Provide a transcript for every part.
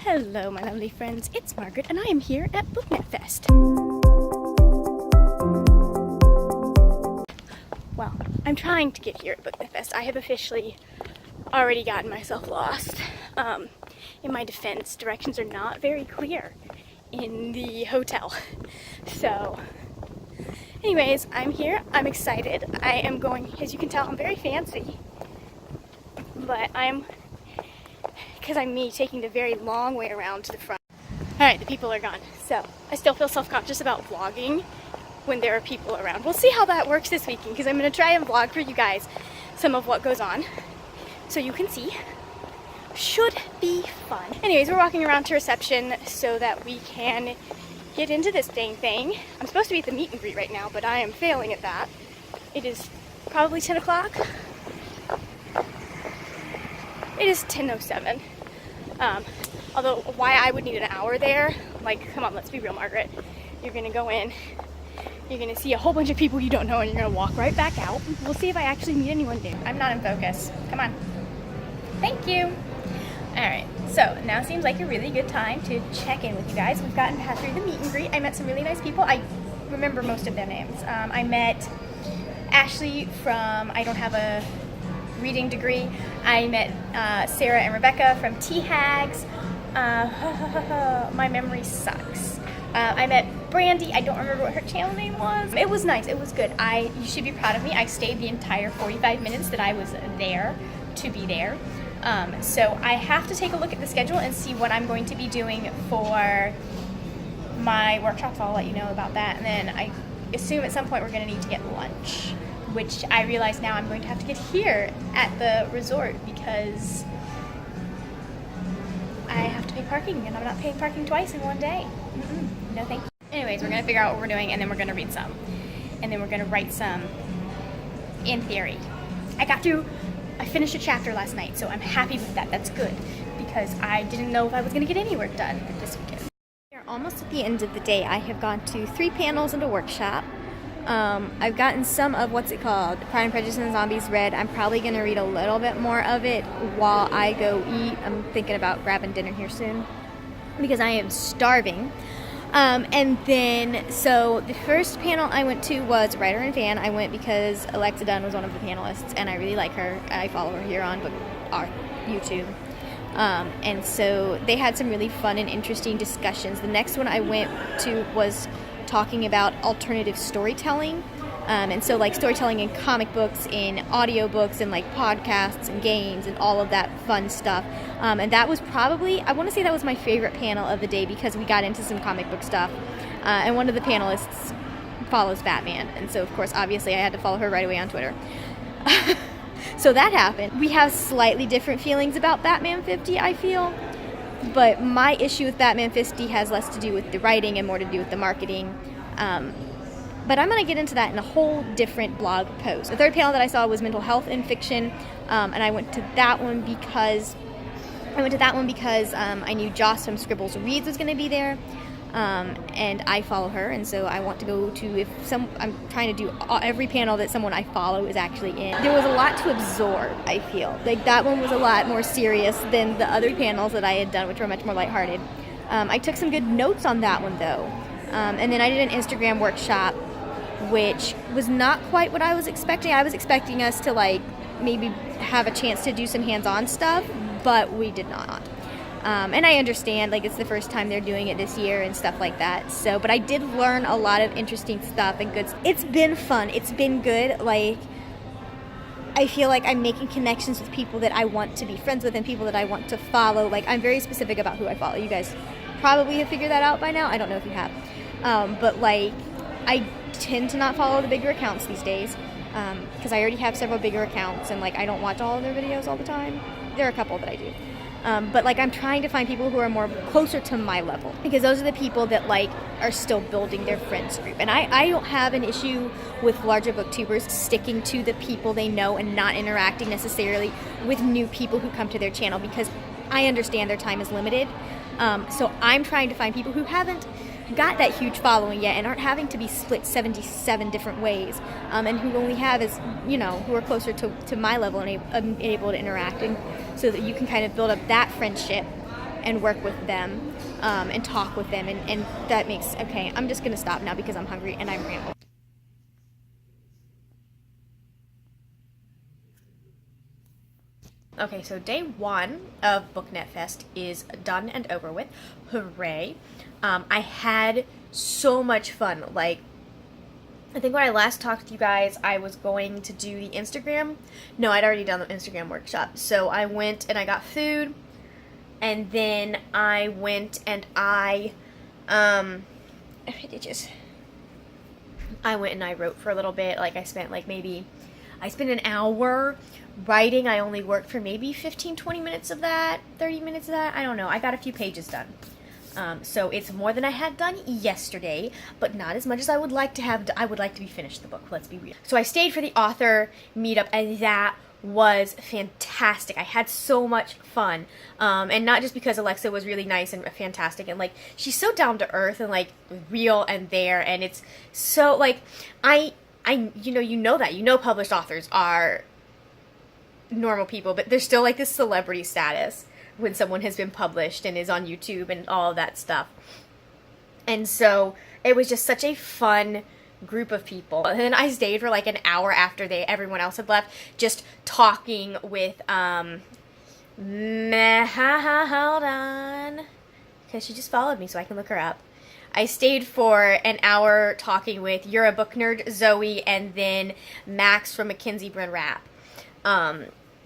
Hello my lovely friends, it's Margaret and I am here at BookNet Fest. Well, I'm trying to get here at BookNet Fest. I have officially already gotten myself lost. In my defense, directions are not very clear in the hotel. So, anyways, I'm here, I'm excited. I am going, as you can tell, I'm very fancy. But because I'm me taking the very long way around to the front. Alright, the people are gone. So, I still feel self-conscious about vlogging when there are people around. We'll see how that works this weekend, because I'm going to try and vlog for you guys some of what goes on, so you can see. Should be fun. Anyways, we're walking around to reception so that we can get into this dang thing. I'm supposed to be at the meet and greet right now, but I am failing at that. It is probably 10 o'clock. It is 10:07. Although, why I would need an hour there, like, come on, let's be real, Margaret. You're gonna go in, you're gonna see a whole bunch of people you don't know, and you're gonna walk right back out. We'll see if I actually meet anyone new. I'm not in focus. Come on. Thank you. Alright, so now seems like a really good time to check in with you guys. We've gotten past through the meet and greet. I met some really nice people. I remember most of their names. I met Ashley from I Don't Have a Reading Degree. I met Sarah and Rebecca from Hags. My memory sucks. I met Brandy. I don't remember what her channel name was. It was nice. It was good. You should be proud of me. I stayed the entire 45 minutes that I was there to be there. So I have to take a look at the schedule and see what I'm going to be doing for my workshops. I'll let you know about that. And then I assume at some point we're going to need to get lunch, which I realize now I'm going to have to get here at the resort because I have to pay parking, and I'm not paying parking twice in one day. No thank you. Anyways, we're going to figure out what we're doing, and then we're going to read some. And then we're going to write some in theory. I finished a chapter last night, so I'm happy with that. That's good, because I didn't know if I was going to get any work done this weekend. We are almost at the end of the day. I have gone to 3 panels and a workshop. I've gotten some of what's it called, Pride and Prejudice and Zombies read. I'm probably going to read a little bit more of it while I go eat. I'm thinking about grabbing dinner here soon because I am starving. And then, so the first panel I went to was Writer and Fan. I went because Alexa Dunn was one of the panelists, and I really like her. I follow her here on our YouTube. And so they had some really fun and interesting discussions. The next one I went to was talking about alternative storytelling. And so like storytelling in comic books, in audiobooks, and like podcasts and games and all of that fun stuff. And that was probably, I want to say that was my favorite panel of the day because we got into some comic book stuff. And one of the panelists follows Batman. And so of course, obviously I had to follow her right away on Twitter. So that happened. We have slightly different feelings about Batman 50, I feel. But my issue with Batman 50 has less to do with the writing and more to do with the marketing. But I'm going to get into that in a whole different blog post. The third panel that I saw was mental health in fiction, and I went to that one because I knew Joss from Scribbles Reads was going to be there, and I follow her, and so I want to go to I'm trying to do every panel that someone I follow is actually in. There was a lot to absorb, I feel. Like that one was a lot more serious than the other panels that I had done, which were much more lighthearted. I took some good notes on that one though, and then I did an Instagram workshop, which was not quite what I was expecting. I was expecting us to like maybe have a chance to do some hands-on stuff, but we did not. And I understand, like, it's the first time they're doing it this year and stuff like that. So, but I did learn a lot of interesting stuff and good. It's been fun. It's been good. Like, I feel like I'm making connections with people that I want to be friends with and people that I want to follow. Like, I'm very specific about who I follow. You guys probably have figured that out by now. I don't know if you have. But, like, I tend to not follow the bigger accounts these days because I already have several bigger accounts, and, like, I don't watch all of their videos all the time. There are a couple that I do. But like I'm trying to find people who are more closer to my level, because those are the people that like are still building their friends group. And I don't have an issue with larger booktubers sticking to the people they know and not interacting necessarily with new people who come to their channel, because I understand their time is limited. So I'm trying to find people who haven't got that huge following yet and aren't having to be split 77 different ways, and who only have is, you know, who are closer to my level and able to interact, and so that you can kind of build up that friendship and work with them and talk with them, and that makes, okay, I'm just gonna stop now because I'm hungry and I'm rambling. Okay, so day 1 of BookNet Fest is done and over with. Hooray. I had so much fun. Like, I think when I last talked to you guys, I was going to do the Instagram. No, I'd already done the Instagram workshop. So I went and I got food, and then I went and I went and I wrote for a little bit. Like, I spent an hour writing. I only worked for maybe 15-20 minutes of that, 30 minutes of that. I don't know. I got a few pages done. So it's more than I had done yesterday, but not as much as I would like to have. I would like to be finished the book, let's be real. So I stayed for the author meetup, and that was fantastic. I had so much fun. And not just because Alexa was really nice and fantastic, and like, she's so down to earth and like real and there, and it's so like, you know published authors are normal people, but there's still like this celebrity status when someone has been published and is on YouTube and all of that stuff. And so it was just such a fun group of people. And then I stayed for like an hour after everyone else had left, just talking with hold on, because she just followed me so I can look her up. I stayed for an hour talking with You're a Book Nerd, Zoe, and then Max from Mackenzie Brynn Rap,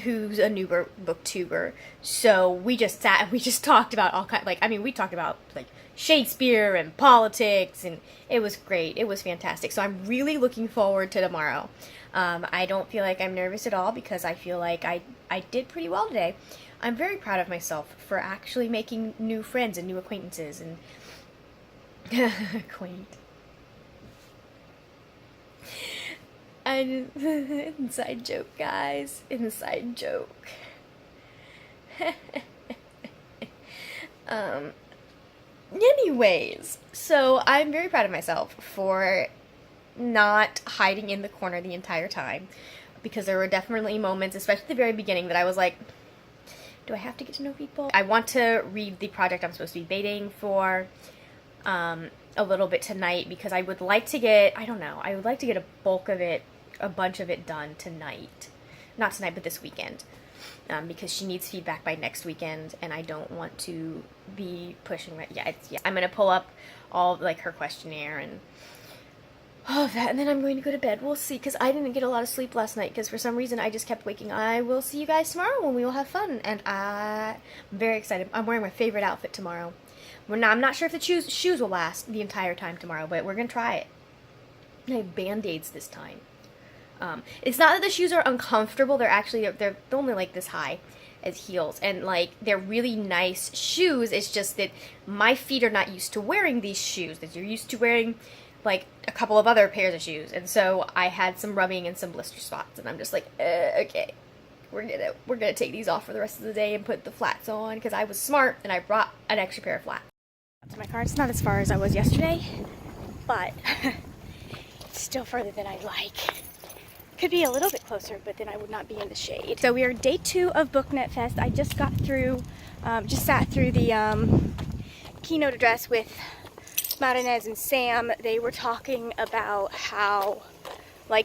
who's a newer booktuber. So we just sat and we just talked about all kinds, like, I mean, we talked about like Shakespeare and politics, and it was great. It was fantastic. So I'm really looking forward to tomorrow. I don't feel like I'm nervous at all because I feel like I did pretty well today. I'm very proud of myself for actually making new friends and new acquaintances and quaint. And inside joke, guys. Inside joke. Anyways, so I'm very proud of myself for not hiding in the corner the entire time, because there were definitely moments, especially at the very beginning, that I was like, do I have to get to know people? I want to read the project I'm supposed to be baiting for a little bit tonight, because I would like to get, I would like to get a bunch of it done tonight. Not tonight, but this weekend. Because she needs feedback by next weekend, and I don't want to be pushing right. Yeah, I'm gonna pull up all like her questionnaire and all of that, and then I'm going to go to bed. We'll see, because I didn't get a lot of sleep last night because for some reason I just kept waking. I will see you guys tomorrow when we will have fun, and I'm very excited. I'm wearing my favorite outfit tomorrow. I'm not sure if the shoes will last the entire time tomorrow, but we're gonna try it. I have Band-Aids this time. It's not that the shoes are uncomfortable. They're only like this high as heels, and like, they're really nice shoes. It's just that my feet are not used to wearing these shoes, that you're used to wearing like a couple of other pairs of shoes. And so I had some rubbing and some blister spots, and I'm just like, okay, we're gonna take these off for the rest of the day and put the flats on, because I was smart and I brought an extra pair of flats. To my car, it's not as far as I was yesterday, but it's still further than I'd like. Could be a little bit closer, but then I would not be in the shade. So we are day 2 of BookNet Fest. I just got through, sat through the keynote address with Martinez and Sam. They were talking about how,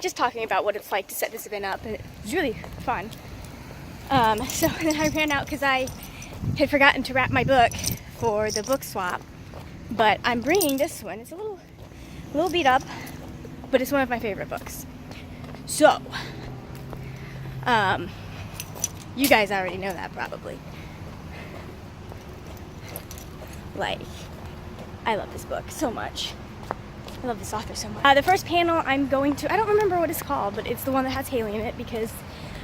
just talking about what it's like to set this event up, and it was really fun. So then I ran out because I had forgotten to wrap my book for the book swap, but I'm bringing this one. It's a little beat up, but it's one of my favorite books. So, you guys already know that probably. Like, I love this book so much. I love this author so much. The first panel I don't remember what it's called, but it's the one that has Haley in it, because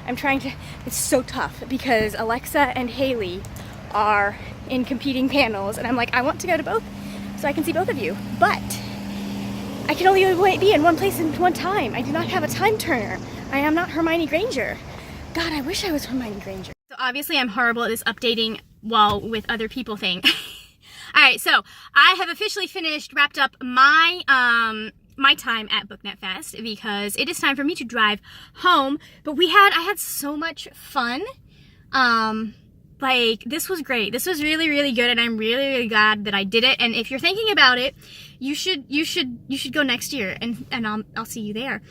it's so tough, because Alexa and Haley are in competing panels, and I'm like, I want to go to both so I can see both of you, but I can only be in one place at one time. I do not have a time turner. I am not Hermione Granger. God, I wish I was Hermione Granger. So obviously I'm horrible at this updating while with other people thing. Alright, so I have officially wrapped up my my time at BookNet Fest, because it is time for me to drive home. But I had so much fun. like, this was great. This was really, really good, and I'm really, really glad that I did it. And if you're thinking about it, you should go next year, and I'll see you there.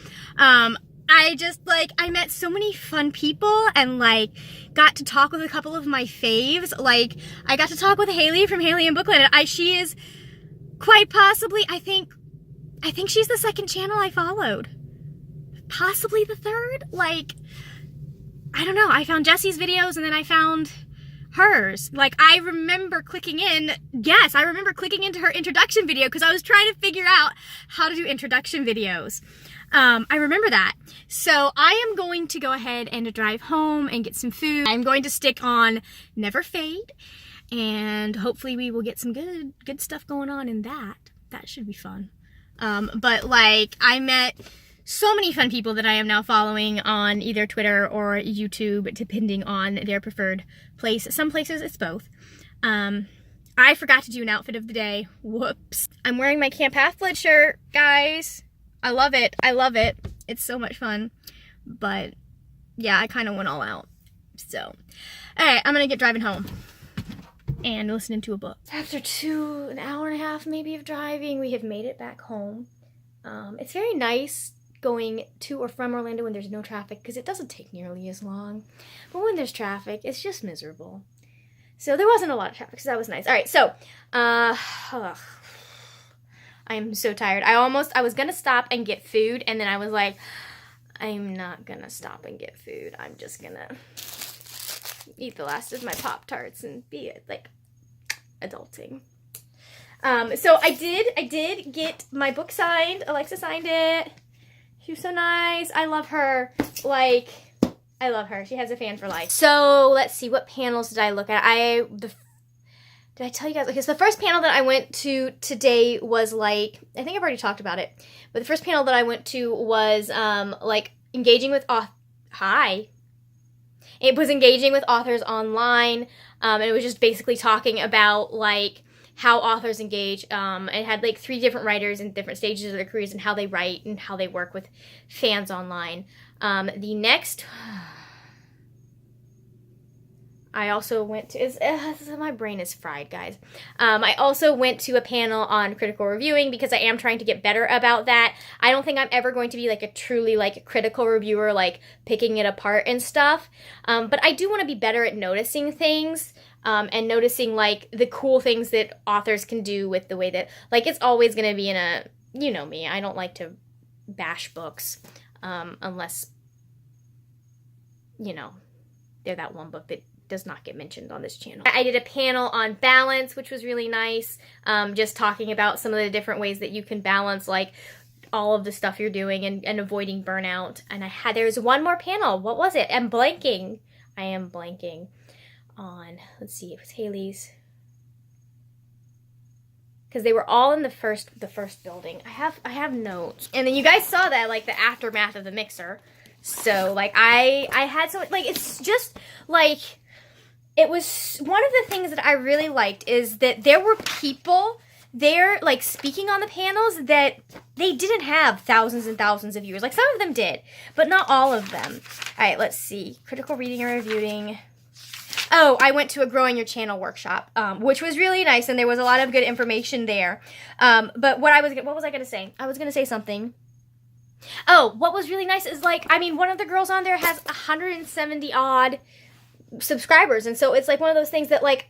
I just, like, I met so many fun people, and, like, got to talk with a couple of my faves. Like, I got to talk with Haley from Haley and Booklet, and she is quite possibly, I think she's the second channel I followed. Possibly the third? Like, I don't know. I found Jessie's videos, and then I found hers. Like, I remember clicking into her introduction video because I was trying to figure out how to do introduction videos. I remember that. So I am going to go ahead and drive home and get some food. I'm going to stick on Never Fade, and hopefully we will get some good stuff going on in that. That should be fun. But, like, I met so many fun people that I am now following on either Twitter or YouTube, depending on their preferred place. Some places it's both. I forgot to do an outfit of the day. Whoops. I'm wearing my Camp Half-Blood shirt, guys. I love it. I love it. It's so much fun. But, yeah, I kind of went all out. So, alright, I'm going to get driving home and listening to a book. After an hour and a half maybe of driving, we have made it back home. It's very nice going to or from Orlando when there's no traffic, because it doesn't take nearly as long. But when there's traffic, it's just miserable. So there wasn't a lot of traffic, so that was nice. Alright, so, I'm so tired. I was gonna stop and get food, and then I was like, I'm not gonna stop and get food. I'm just gonna eat the last of my Pop-Tarts and be, like, adulting. So I did get my book signed. Alexa signed it. She was so nice. I love her. Like, I love her. She has a fan for life. So let's see, what panels did I look at? Did I tell you guys? Okay, so the first panel that I went to today was, like, I think I've already talked about it, but the first panel that I went to was, like, engaging with It was engaging with authors online, and it was just basically talking about, like, how authors engage. It had, like, 3 different writers in different stages of their careers and how they write and how they work with fans online. The next... I also went to, my brain is fried, guys. I also went to a panel on critical reviewing because I am trying to get better about that. I don't think I'm ever going to be, like, a truly, like, critical reviewer, like, picking it apart and stuff. But I do want to be better at noticing things, and noticing, like, the cool things that authors can do with the way that, like, it's always going to be in a, you know me, I don't like to bash books, unless, you know, they're that one book that does not get mentioned on this channel. I did a panel on balance, which was really nice, just talking about some of the different ways that you can balance, like, all of the stuff you're doing and avoiding burnout. And there's one more panel. What was it? I'm blanking. I am blanking on, let's see, it was Haley's, because they were all in the first building. I have notes, and then you guys saw that, like, the aftermath of the mixer. So, like, I had so, like, it's just, like, it was one of the things that I really liked is that there were people there, like, speaking on the panels that they didn't have thousands and thousands of viewers. Like, some of them did, but not all of them. All right, let's see. Critical reading and reviewing. Oh, I went to a Growing Your Channel workshop, which was really nice, and there was a lot of good information there. But what was I going to say? I was going to say something. Oh, what was really nice is, like, I mean, one of the girls on there has 170 odd subscribers, and so it's, like, one of those things that, like,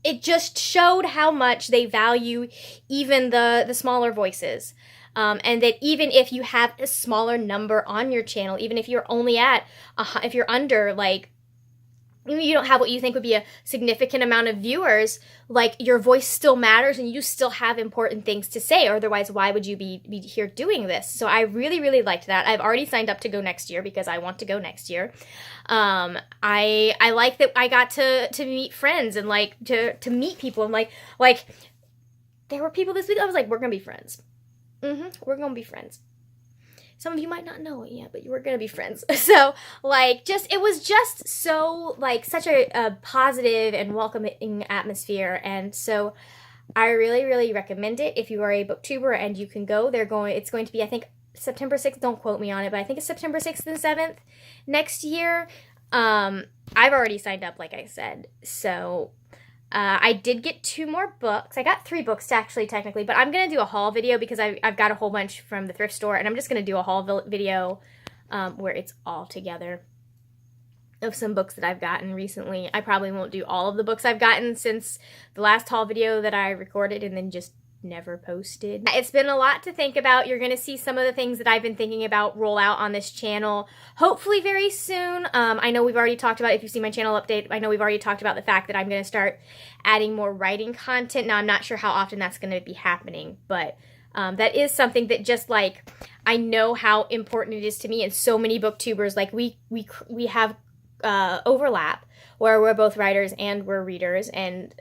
it just showed how much they value even the smaller voices, and that even if you have a smaller number on your channel, even if you're only at if you're under, like, you don't have what you think would be a significant amount of viewers, like, your voice still matters and you still have important things to say. Otherwise, why would you be here doing this? So I really, really liked that. I've already signed up to go next year because I want to go next year. I like that I got to meet friends and, like, to meet people. And, like, there were people this week, I was like, we're going to be friends. We're going to be friends. Some of you might not know it yet, but you were going to be friends. So, like, it was just so, like, such a positive and welcoming atmosphere. And so I really, really recommend it if you are a booktuber and you can go. It's going to be, I think, September 6th. Don't quote me on it, but I think it's September 6th and 7th next year. I've already signed up, like I said, so I did get 2 more books. I got 3 books, actually, technically, but I'm going to do a haul video because I've got a whole bunch from the thrift store, and I'm just going to do a haul video where it's all together of some books that I've gotten recently. I probably won't do all of the books I've gotten since the last haul video that I recorded and then just never posted. It's been a lot to think about. You're going to see some of the things that I've been thinking about roll out on this channel, hopefully very soon. I know we've already talked about, if you see my channel update, I know we've already talked about the fact that I'm going to start adding more writing content. Now, I'm not sure how often that's going to be happening, but that is something that just like, I know how important it is to me, and so many booktubers, like we have overlap where we're both writers and we're readers, and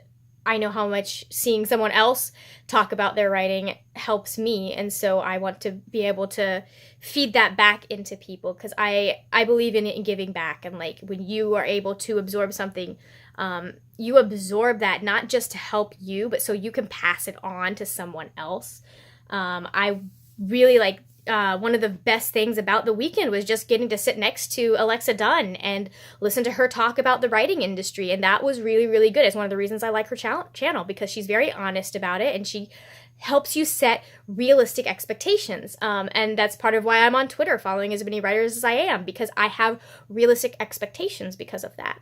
I know how much seeing someone else talk about their writing helps me, and so I want to be able to feed that back into people, because I believe in it and giving back, and like when you are able to absorb something, you absorb that not just to help you, but so you can pass it on to someone else. I really like one of the best things about the weekend was just getting to sit next to Alexa Dunn and listen to her talk about the writing industry, and that was really, really good. It's one of the reasons I like her channel, because she's very honest about it, and she helps you set realistic expectations, and that's part of why I'm on Twitter following as many writers as I am, because I have realistic expectations because of that.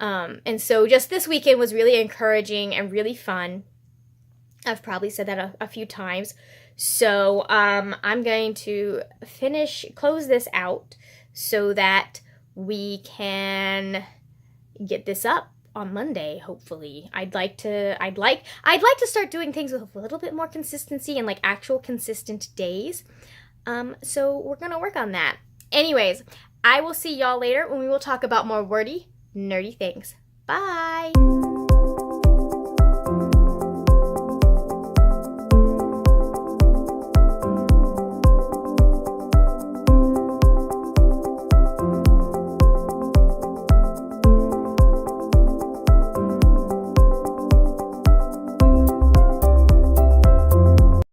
And so just this weekend was really encouraging and really fun. I've probably said that a few times. So I'm going to close this out so that we can get this up on Monday, hopefully. I'd like to start doing things with a little bit more consistency and like actual consistent days. So we're gonna work on that. Anyways, I will see y'all later when we will talk about more wordy, nerdy things. Bye!